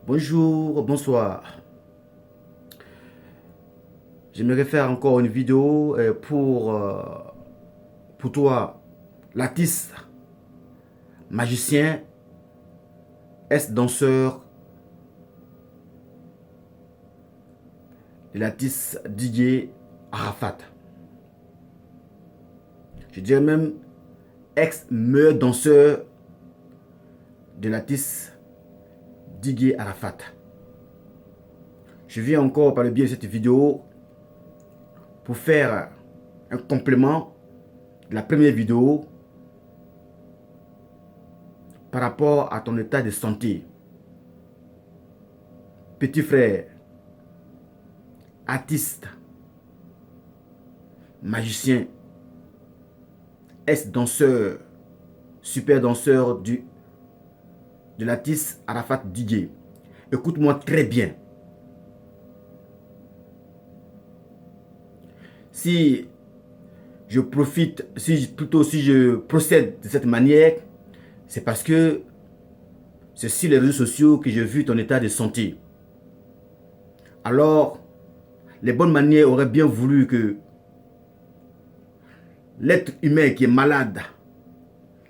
Bonjour, bonsoir. J'aimerais faire encore une vidéo pour toi, l'artiste, magicien, danseur et l'artiste DJ Arafat. Je dirais même ex-meilleur danseur de l'artiste DJ Arafat. Je viens encore par le biais de cette vidéo pour faire un complément de la première vidéo par rapport à ton état de santé. Petit frère, artiste, magicien, ex-danseur, super danseur de l'artiste Arafat DJ. Écoute-moi très bien. Si je procède de cette manière, c'est parce que c'est sur les réseaux sociaux que j'ai vu ton état de santé. Alors, les bonnes manières auraient bien voulu que l'être humain qui est malade,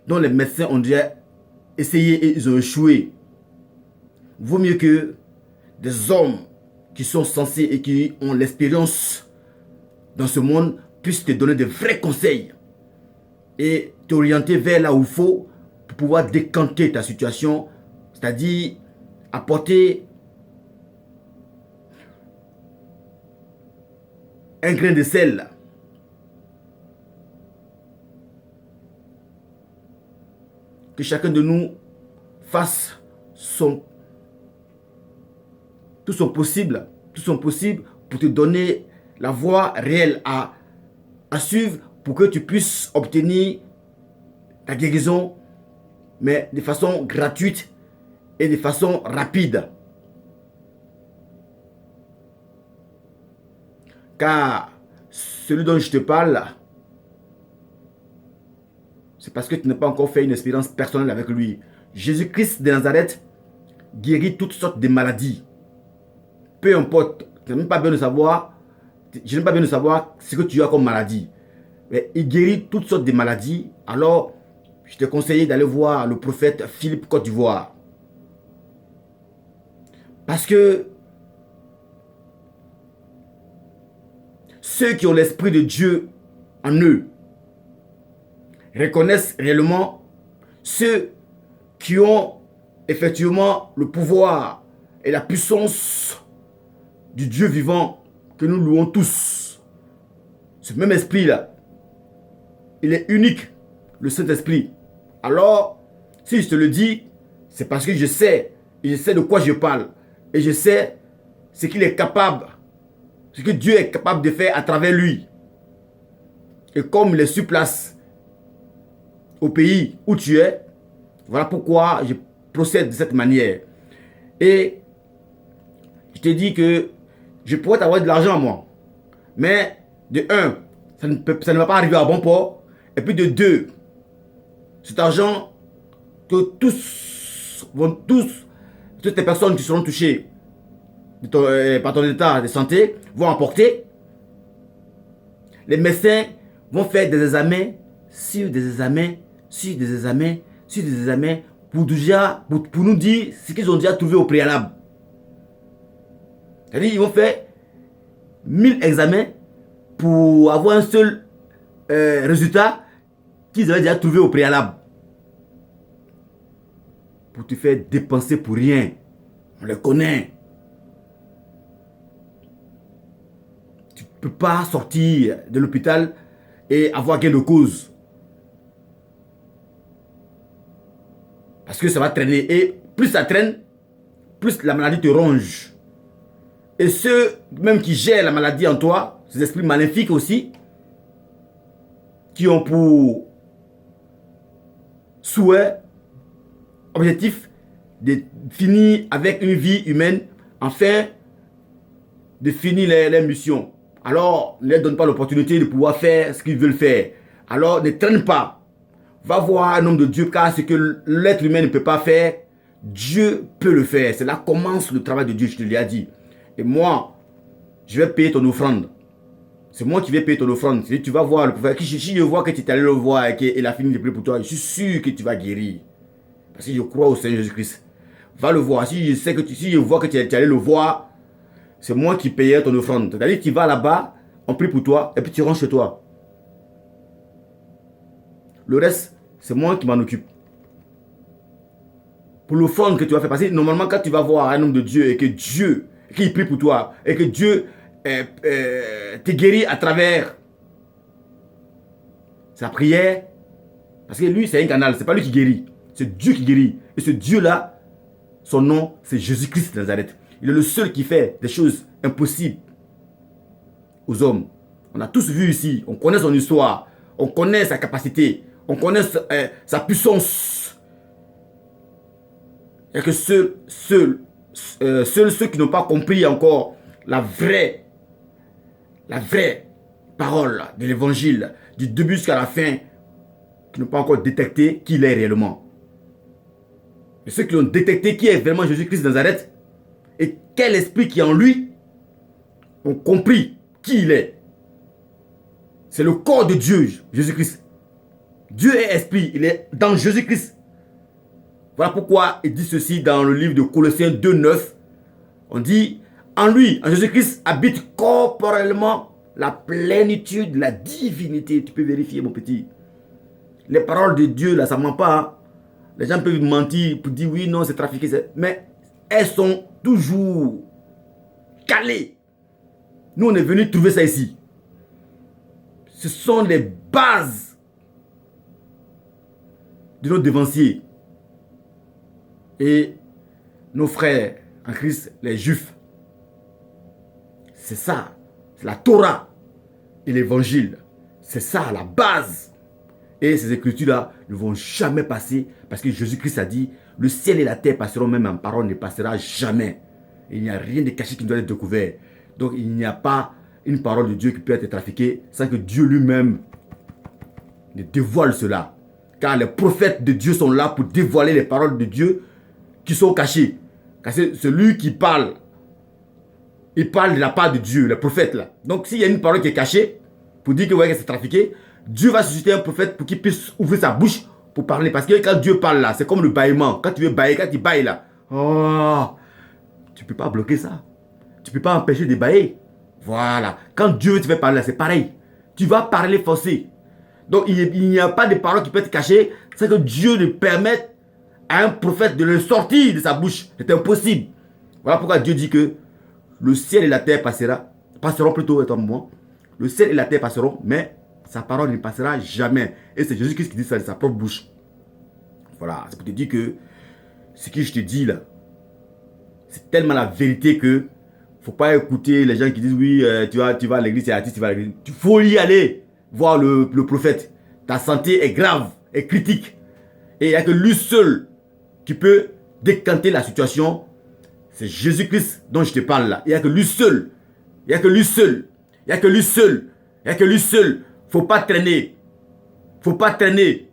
dont les médecins ont déjà essayé et ils ont échoué, vaut mieux que des hommes qui sont censés et qui ont l'expérience dans ce monde puissent te donner de vrais conseils et t'orienter vers là où il faut pour pouvoir décanter ta situation, c'est-à-dire apporter un grain de sel que chacun de nous fasse tout son possible pour te donner la voie réelle à suivre pour que tu puisses obtenir ta guérison, mais de façon gratuite et de façon rapide. Car celui dont je te parle, c'est parce que tu n'as pas encore fait une expérience personnelle avec lui. Jésus-Christ de Nazareth guérit toutes sortes de maladies. Peu importe, tu n'as même pas besoin de savoir. Je n'ai pas besoin de savoir ce que tu as comme maladie. Mais il guérit toutes sortes de maladies. Alors, je te conseille d'aller voir le prophète Philippe Côte d'Ivoire. Parce que ceux qui ont l'esprit de Dieu en eux reconnaissent réellement ceux qui ont effectivement le pouvoir et la puissance du Dieu vivant que nous louons tous. Ce même esprit-là, il est unique, le Saint-Esprit. Alors, si je te le dis, c'est parce que je sais de quoi je parle. Et je sais ce qu'il est capable, ce que Dieu est capable de faire à travers lui. Et comme il est sur place, au pays où tu es, voilà pourquoi je procède de cette manière. Et je te dis que je pourrais t'avoir de l'argent, moi. Mais, de un, ça ne va pas arriver à bon port. Et puis de deux, cet argent que toutes les personnes qui seront touchées par ton état de santé vont apporter. Les médecins vont faire des examens sur des examens, sur des examens, sur des examens pour nous dire ce qu'ils ont déjà trouvé au préalable. C'est-à-dire qu'ils vont faire 1000 examens pour avoir un seul résultat qu'ils avaient déjà trouvé au préalable. Pour te faire dépenser pour rien. On les connaît. Tu ne peux pas sortir de l'hôpital et avoir gain de cause. Parce que ça va traîner. Et plus ça traîne, plus la maladie te ronge. Et ceux même qui gèrent la maladie en toi, ces esprits maléfiques aussi, qui ont pour souhait, objectif, de finir avec une vie humaine, enfin, de finir les missions. Alors, ne leur donne pas l'opportunité de pouvoir faire ce qu'ils veulent faire. Alors, ne traîne pas. Va voir un homme de Dieu, car ce que l'être humain ne peut pas faire, Dieu peut le faire. C'est là que commence le travail de Dieu, je te l'ai dit. Et moi, je vais payer ton offrande. C'est moi qui vais payer ton offrande. Si tu vas voir le prophète, si je vois que tu es allé le voir et qu'il a fini de prier pour toi, je suis sûr que tu vas guérir. Parce que je crois au Seigneur Jésus-Christ. Va le voir. Si je vois que tu es allé le voir, c'est moi qui payais ton offrande. C'est-à-dire que tu vas là-bas, on prie pour toi, et puis tu rentres chez toi. Le reste, c'est moi qui m'en occupe. Pour l'offrande que tu vas faire. Parce que normalement, quand tu vas voir un homme de Dieu et que Dieu, qu'il prie pour toi, et que Dieu te guérit à travers sa prière, parce que lui, c'est un canal, c'est pas lui qui guérit, c'est Dieu qui guérit. Et ce Dieu-là, son nom, c'est Jésus-Christ de Nazareth. Il est le seul qui fait des choses impossibles aux hommes. On a tous vu ici, on connaît son histoire, on connaît sa capacité, on connaît sa puissance. Et que seuls ceux qui n'ont pas compris encore la vraie parole de l'évangile, du début jusqu'à la fin, qui n'ont pas encore détecté qui il est réellement. Et ceux qui ont détecté qui est vraiment Jésus-Christ de Nazareth et quel esprit qui est en lui ont compris qui il est. C'est le corps de Dieu, Jésus-Christ. Dieu est esprit, il est dans Jésus-Christ. Voilà pourquoi il dit ceci dans le livre de Colossiens 2:9. On dit, en lui, en Jésus-Christ, habite corporellement la plénitude de la divinité. Tu peux vérifier, mon petit. Les paroles de Dieu, là, ça ne ment pas. Hein. Les gens peuvent mentir pour dire oui, non, c'est trafiqué. Mais elles sont toujours calées. Nous, on est venu trouver ça ici. Ce sont les bases de nos devanciers. Et nos frères en Christ, les Juifs. C'est ça. C'est la Torah et l'évangile. C'est ça, la base. Et ces écritures-là ne vont jamais passer parce que Jésus-Christ a dit, le ciel et la terre passeront, même en parole ne passera jamais. Il n'y a rien de caché qui doit être découvert. Donc il n'y a pas une parole de Dieu qui peut être trafiquée sans que Dieu lui-même ne dévoile cela. Car les prophètes de Dieu sont là pour dévoiler les paroles de Dieu qui sont cachées. Car c'est celui qui parle. Il parle de la part de Dieu, le prophète là. Donc s'il y a une parole qui est cachée, pour dire que, ouais, que c'est trafiqué, Dieu va susciter un prophète pour qu'il puisse ouvrir sa bouche pour parler. Parce que quand Dieu parle là, c'est comme le bâillement. Quand tu veux bailler, quand tu bailles là, oh, tu ne peux pas bloquer ça. Tu ne peux pas empêcher de bailler. Voilà. Quand Dieu te fait parler là, c'est pareil. Tu vas parler forcé. Donc il n'y a pas de parole qui peut être cachée. C'est que Dieu ne permette à un prophète de le sortir de sa bouche. C'est impossible. Voilà pourquoi Dieu dit que le ciel et la terre passeront plutôt, attends-moi. Le ciel et la terre passeront, mais sa parole ne passera jamais. Et c'est Jésus-Christ qui dit ça de sa propre bouche. Voilà, c'est pour te dire que ce que je te dis là, c'est tellement la vérité que il ne faut pas écouter les gens qui disent oui, tu vas à l'église, c'est artiste, tu vas à l'église. Il faut y aller voir le prophète. Ta santé est grave, est critique. Et il n'y a que lui seul qui peut décanter la situation. C'est Jésus-Christ dont je te parle là. Il n'y a que lui seul. Il n'y a que lui seul. Il n'y a que lui seul. Il n'y a que lui seul. Faut pas traîner. Faut pas traîner.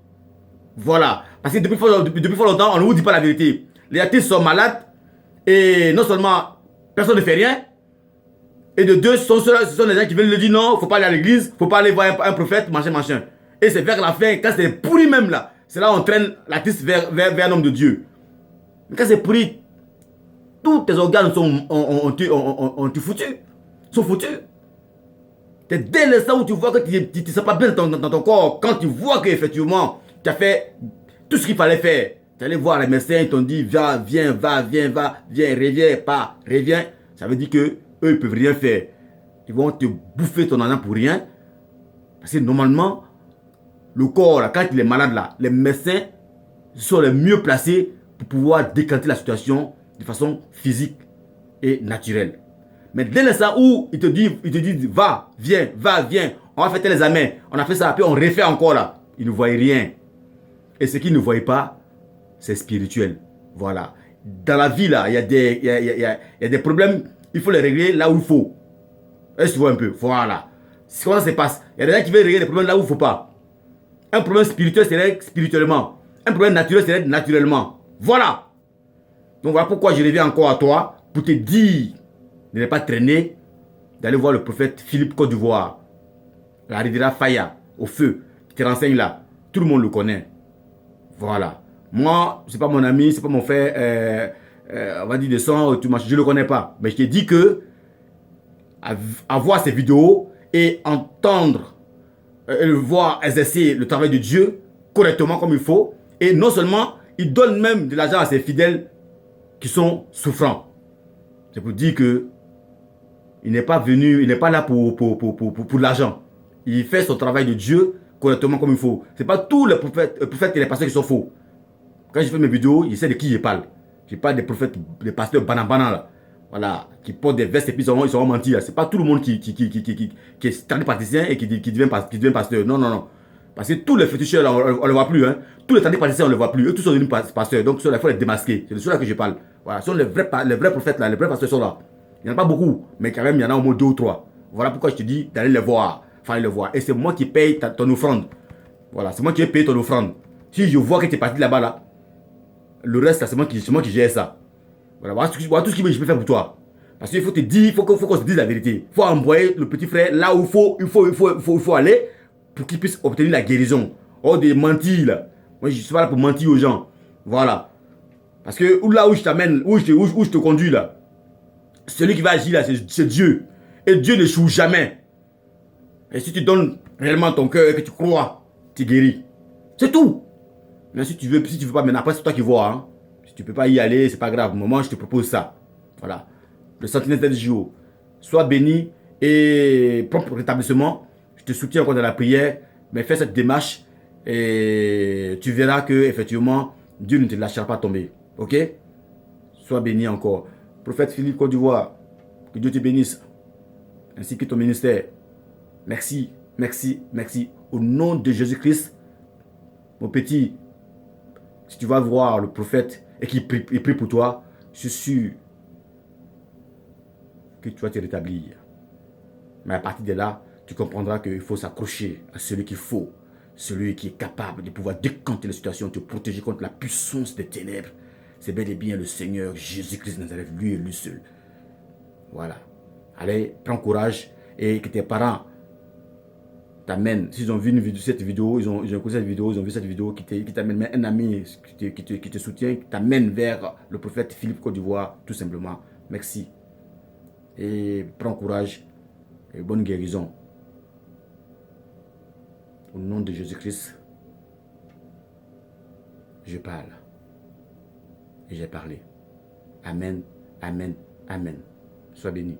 Voilà. Parce que depuis fort longtemps, on ne vous dit pas la vérité. Les artistes sont malades. Et non seulement personne ne fait rien. Et de deux, ce sont les gens qui viennent le dire non, faut pas aller à l'église, faut pas aller voir un prophète, machin. Et c'est vers la fin, quand c'est pourri même là, c'est là on traîne l'artiste vers un homme de Dieu. Mais quand c'est pourri, tous tes organes ont foutu. Sont foutus. C'est dès l'instant où tu vois que tu ne te sens pas bien dans ton corps, quand tu vois qu'effectivement, tu as fait tout ce qu'il fallait faire. Tu es allé voir les médecins, ils t'ont dit, viens, reviens. Ça veut dire que eux, ils ne peuvent rien faire. Ils vont te bouffer ton argent pour rien. Parce que normalement, le corps, là, quand il est malade, là, les médecins sont les mieux placés pour pouvoir décanter la situation de façon physique et naturelle. Mais dès l'instant où ils te disent, viens, on va faire tes examens, on a fait ça, puis on refait encore là. Ils ne voient rien. Et ce qu'ils ne voient pas, c'est spirituel. Voilà. Dans la vie, là, il y a des problèmes, il faut les régler là où il faut. Est-ce que tu vois un peu? Voilà. C'est comment ça se passe. Il y a des gens qui veulent régler les problèmes là où il ne faut pas. Un problème spirituel, c'est règle spirituellement. Un problème naturel, c'est règle naturellement. Voilà. Donc voilà pourquoi je reviens encore à toi pour te dire de ne pas traîner, d'aller voir le prophète Philippe Côte d'Ivoire, la Ridira Faya, au feu, qui te renseigne là. Tout le monde le connaît. Voilà. Moi, c'est pas mon ami, c'est pas mon frère, on va dire de sang, je le connais pas. Mais je te dis que, à voir ces vidéos et entendre, et le voir exercer le travail de Dieu correctement comme il faut, et non seulement, il donne même de l'argent à ses fidèles qui sont souffrants. C'est pour dire que il n'est pas venu, il n'est pas là pour l'argent. Il fait son travail de Dieu correctement comme il faut. Ce n'est pas tous les prophètes et les pasteurs qui sont faux. Quand je fais mes vidéos, je sais de qui je parle. Je parle des prophètes, des pasteurs banana là. Voilà, qui portent des vestes et puis ils sont mentis. Ce n'est pas tout le monde qui est tradipraticien et qui devient pasteur. Non, non, non. Parce que tous les féticheurs, là, on ne le voit plus. Hein. Tous les tradipraticiens, on ne le voit plus. Eux tous sont devenus pasteurs. Donc, il faut les démasquer. C'est de ceux-là que je parle. Voilà, ce sont les vrais prophètes là, les vrais pasteurs sont là. Il n'y en a pas beaucoup, mais quand même, il y en a au moins 2 ou 3. Voilà pourquoi je te dis d'aller les voir. Enfin, aller les voir. Et c'est moi qui paye ton offrande. Voilà, c'est moi qui ai payé ton offrande. Si je vois que tu es parti là-bas, là, le reste, c'est moi qui gère ça. Voilà tout ce que je peux faire pour toi. Parce qu'il faut te dire, il faut qu'on se dise la vérité. Il faut envoyer le petit frère là où il faut aller pour qu'il puisse obtenir la guérison. Oh, des mentir là. Moi, je ne suis pas là pour mentir aux gens. Voilà. Parce que là où je t'amène, où je te conduis là, celui qui va agir là, c'est Dieu. Et Dieu n'échoue jamais. Et si tu donnes réellement ton cœur et que tu crois, tu guéris. C'est tout. Mais si tu veux pas, maintenant, après c'est toi qui vois. Hein. Si tu ne peux pas y aller, c'est pas grave. Moi, je te propose ça. Voilà. Le sentinelle des JO. Sois béni et propre rétablissement. Je te soutiens encore dans la prière. Mais fais cette démarche et tu verras que effectivement Dieu ne te lâchera pas tomber. Ok? Sois béni encore. Prophète Philippe Côte d'Ivoire, que Dieu te bénisse, ainsi que ton ministère. Merci, merci, merci. Au nom de Jésus-Christ, mon petit, si tu vas voir le prophète et qu'il prie pour toi, je suis sûr que tu vas te rétablir. Mais à partir de là, tu comprendras qu'il faut s'accrocher à celui qu'il faut, celui qui est capable de pouvoir décanter la situation, te protéger contre la puissance des ténèbres. C'est bel et bien le Seigneur Jésus-Christ de Nazareth, lui et lui seul. Voilà. Allez, prends courage et que tes parents t'amènent. S'ils ont vu cette vidéo, ils ont écouté cette vidéo, ils ont vu cette vidéo qui t'amène, un ami qui te soutient, qui t'amène vers le prophète Philippe Côte d'Ivoire, tout simplement. Merci. Et prends courage et bonne guérison. Au nom de Jésus-Christ, je parle. Et j'ai parlé. Amen, amen, amen. Sois béni.